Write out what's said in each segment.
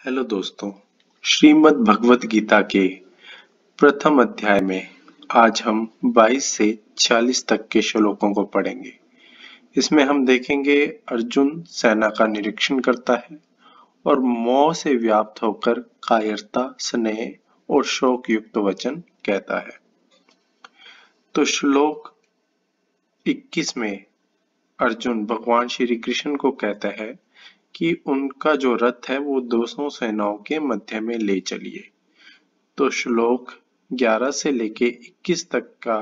Hello दोस्तों, श्रीमद् भगवत गीता के प्रथम अध्याय में आज हम 22 से 40 तक के श्लोकों को पढ़ेंगे। इसमें हम देखेंगे अर्जुन सेना का निरीक्षण करता है और मोह से व्याप्त होकर कायरता, स्नेह और शोक युक्त वचन कहता है। तो श्लोक 21 में अर्जुन भगवान श्री कृष्ण को कहता है कि उनका जो रथ है वो 200 सेनाओं के मध्य में ले चलिए। तो श्लोक 11 से लेके 21 तक का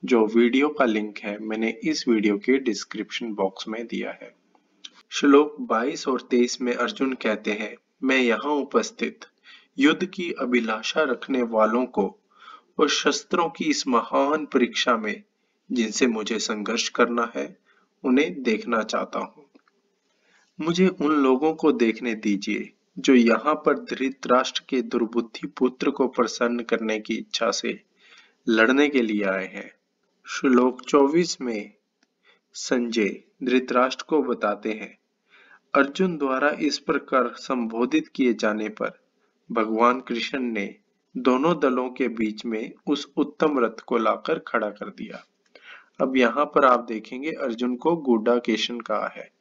जो वीडियो का लिंक है मैंने इस वीडियो के डिस्क्रिप्शन बॉक्स में दिया है। श्लोक 22 और 23 में अर्जुन कहते हैं, मैं यहाँ उपस्थित युद्ध की अभिलाषा रखने वालों को और शस्त्रों की इस महान परीक्षा में जिनसे मुझे संघर्ष करना है उन्हें देखना चाहता हूँ। मुझे उन लोगों को देखने दीजिए जो यहाँ पर धृतराष्ट्र के दुर्बुद्धि पुत्र को प्रसन्न करने की इच्छा से लड़ने के लिए आए हैं। श्लोक 24 में संजय धृतराष्ट्र को बताते हैं, अर्जुन द्वारा इस प्रकार संबोधित किए जाने पर भगवान कृष्ण ने दोनों दलों के बीच में उस उत्तम रथ को लाकर खड़ा कर दिया। अब यहाँ पर आप देखेंगे अर्जुन को गुड्डा केशन कहा है।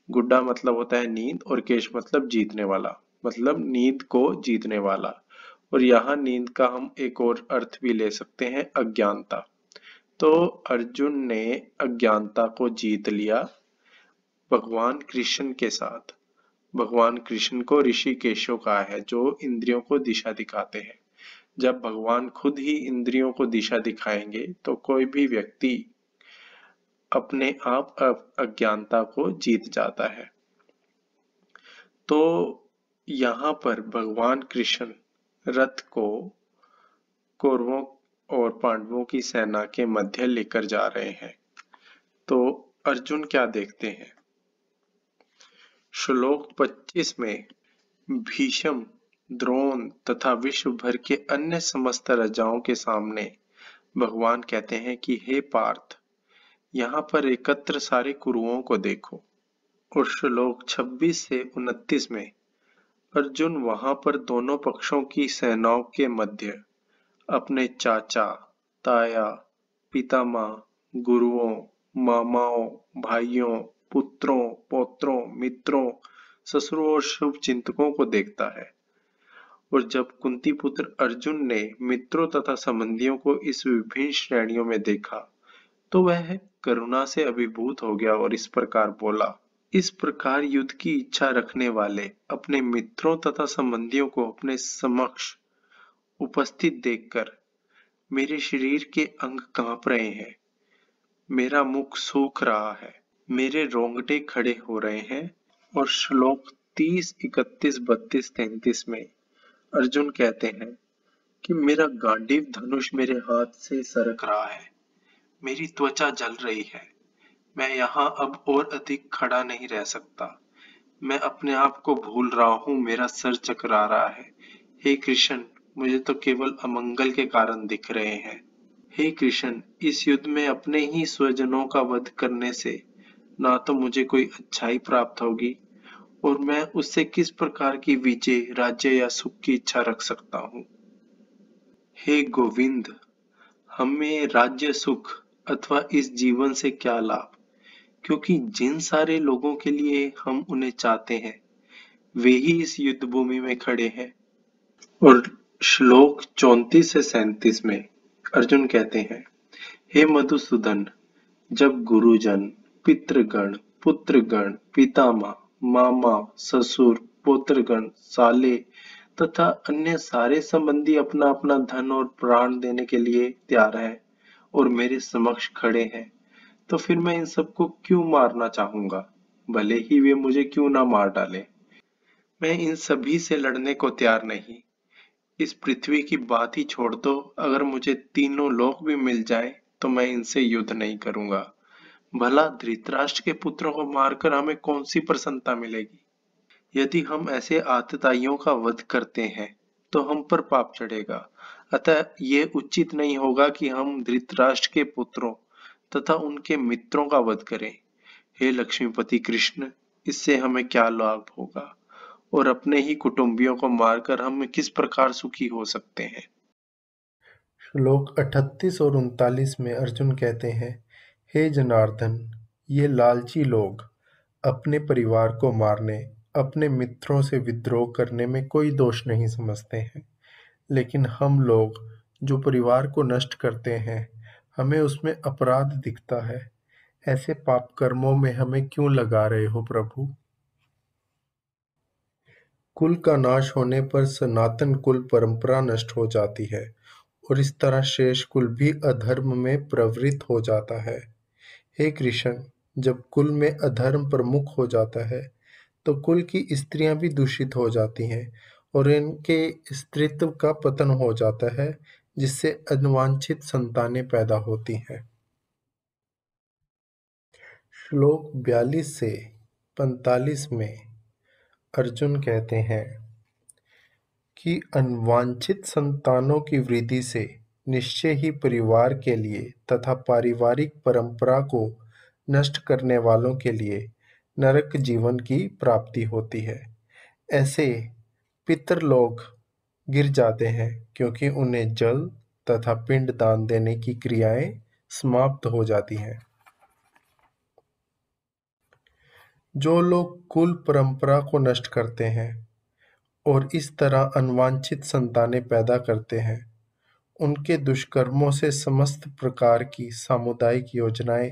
गुड्डा मतलब होता है नींद और केश मतलब जीतने वाला, मतलब नींद को जीतने वाला। और यहाँ नींद का हम एक और अर्थ भी ले सकते हैं, अज्ञानता। तो अर्जुन ने अज्ञानता को जीत लिया भगवान कृष्ण के साथ। भगवान कृष्ण को ऋषिकेशो कहा है जो इंद्रियों को दिशा दिखाते हैं। जब भगवान खुद ही इंद्रियों को दिशा दिखाएंगे तो कोई भी व्यक्ति अपने आप अज्ञानता को जीत जाता है। तो यहाँ पर भगवान कृष्ण रथ को कौरवों और पांडवों की सेना के मध्य लेकर जा रहे हैं। तो अर्जुन क्या देखते हैं? श्लोक 25 में भीष्म, द्रोण तथा विश्व भर के अन्य समस्त राजाओं के सामने भगवान कहते हैं कि हे पार्थ, यहाँ पर एकत्र सारे कुरुओं को देखो। और श्लोक 26 से 29 में अर्जुन वहां पर दोनों पक्षों की सेनाओं के मध्य अपने चाचा, ताया, पितामह, गुरुओं, मामाओं, भाइयों, पुत्रों, पौत्रों, मित्रों, ससुरों और शुभ चिंतकों को देखता है। और जब कुंती पुत्र अर्जुन ने मित्रों तथा संबंधियों को इस विभिन्न श्रेणियों में देखा तो वह करुणा से अभिभूत हो गया और इस प्रकार बोला, इस प्रकार युद्ध की इच्छा रखने वाले अपने मित्रों तथा संबंधियों को अपने समक्ष उपस्थित देखकर मेरे शरीर के अंग कांप रहे हैं, मेरा मुख सूख रहा है, मेरे रोंगटे खड़े हो रहे हैं। और श्लोक 30, 31, 32, 33 में अर्जुन कहते हैं कि मेरा गांडीव धनुष मेरे हाथ से सरक रहा है, मेरी त्वचा जल रही है, मैं यहाँ अब और अधिक खड़ा नहीं रह सकता, मैं अपने आप को भूल रहा हूँ, मेरा सर चकरा रहा है। हे कृष्ण, मुझे तो केवल अमंगल के कारण दिख रहे हैं। हे कृष्ण, इस युद्ध में अपने ही स्वजनों का वध करने से ना तो मुझे कोई अच्छाई प्राप्त होगी और मैं उससे किस प्रकार की विजय, राज्य या सुख की इच्छा रख सकता हूँ। हे गोविंद, हमें राज्य सुख अथवा इस जीवन से क्या लाभ, क्योंकि जिन सारे लोगों के लिए हम उन्हें चाहते हैं वे ही इस युद्ध भूमि में खड़े हैं। और श्लोक 34 से 37 में अर्जुन कहते हैं, हे मधुसूदन, जब गुरुजन, पितृगण, पुत्रगण, पितामह, मामा, ससुर, पौत्रगण, साले तथा अन्य सारे संबंधी अपना अपना धन और प्राण देने के लिए तैयार हैं और मेरे समक्ष खड़े हैं, तो फिर मैं इन सबको क्यों मारना चाहूंगा, भले ही वे मुझे क्यों ना मार डालें। मैं इन सभी से लड़ने को तैयार नहीं। इस पृथ्वी की बात ही छोड़ दो, अगर मुझे तीनों लोक भी मिल जाए तो मैं इनसे युद्ध नहीं करूंगा। भला धृतराष्ट्र के पुत्रों को मारकर हमें कौन सी प्रसन्नता मिलेगी? यदि हम ऐसे आतताइयों का वध करते हैं तो हम पर पाप चढ़ेगा। अतः ये उचित नहीं होगा कि हम धृतराष्ट्र के पुत्रों तथा उनके मित्रों का वध करें। हे लक्ष्मीपति कृष्ण, इससे हमें क्या लाभ होगा और अपने ही कुटुंबियों को मारकर हम किस प्रकार सुखी हो सकते हैं। श्लोक 38 और 39 में अर्जुन कहते हैं, हे जनार्दन, ये लालची लोग अपने परिवार को मारने, अपने मित्रों से विद्रोह करने में कोई दोष नहीं समझते हैं, लेकिन हम लोग जो परिवार को नष्ट करते हैं, हमें उसमें अपराध दिखता है। ऐसे पाप कर्मों में हमें क्यों लगा रहे हो प्रभु? कुल का नाश होने पर सनातन कुल परंपरा नष्ट हो जाती है और इस तरह शेष कुल भी अधर्म में प्रवृत्त हो जाता है। हे कृष्ण, जब कुल में अधर्म प्रमुख हो जाता है तो कुल की स्त्रियां भी दूषित हो जाती हैं और इनके स्त्रीत्व का पतन हो जाता है, जिससे अनवांछित संतानें पैदा होती हैं। श्लोक 42 से 45 में अर्जुन कहते हैं कि अनवांछित संतानों की वृद्धि से निश्चय ही परिवार के लिए तथा पारिवारिक परंपरा को नष्ट करने वालों के लिए नरक जीवन की प्राप्ति होती है। ऐसे पितृलोक गिर जाते हैं क्योंकि उन्हें जल तथा पिंड दान देने की क्रियाएं समाप्त हो जाती हैं। जो लोग कुल परंपरा को नष्ट करते हैं और इस तरह अनवांछित संतानें पैदा करते हैं, उनके दुष्कर्मों से समस्त प्रकार की सामुदायिक योजनाएं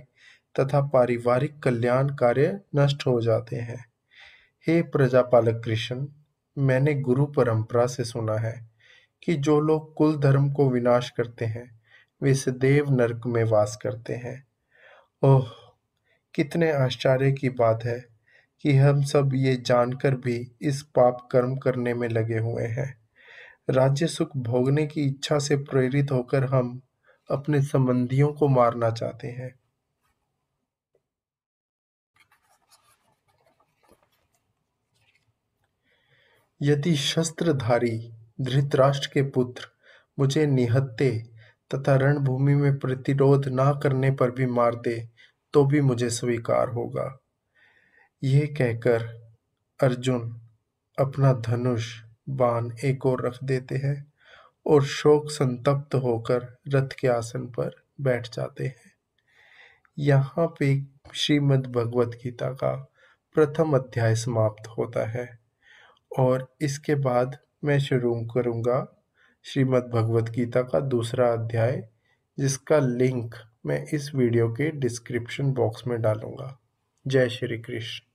तथा पारिवारिक कल्याण कार्य नष्ट हो जाते हैं। हे प्रजापालक कृष्ण, मैंने गुरु परंपरा से सुना है कि जो लोग कुल धर्म को विनाश करते हैं, वे सदैव नरक में वास करते हैं। ओह! कितने आश्चर्य की बात है कि हम सब ये जानकर भी इस पाप कर्म करने में लगे हुए हैं। राज्य सुख भोगने की इच्छा से प्रेरित होकर हम अपने संबंधियों को मारना चाहते हैं। यदि शस्त्रधारी धृतराष्ट्र के पुत्र मुझे निहत्थे तथा रणभूमि में प्रतिरोध न करने पर भी मार दे तो भी मुझे स्वीकार होगा। यह कहकर अर्जुन अपना धनुष बाण एक ओर रख देते हैं और शोक संतप्त होकर रथ के आसन पर बैठ जाते हैं। यहाँ पे श्रीमद् भगवत गीता का प्रथम अध्याय समाप्त होता है और इसके बाद मैं शुरू करूँगा श्रीमद् भगवत गीता का दूसरा अध्याय, जिसका लिंक मैं इस वीडियो के डिस्क्रिप्शन बॉक्स में डालूँगा। जय श्री कृष्ण।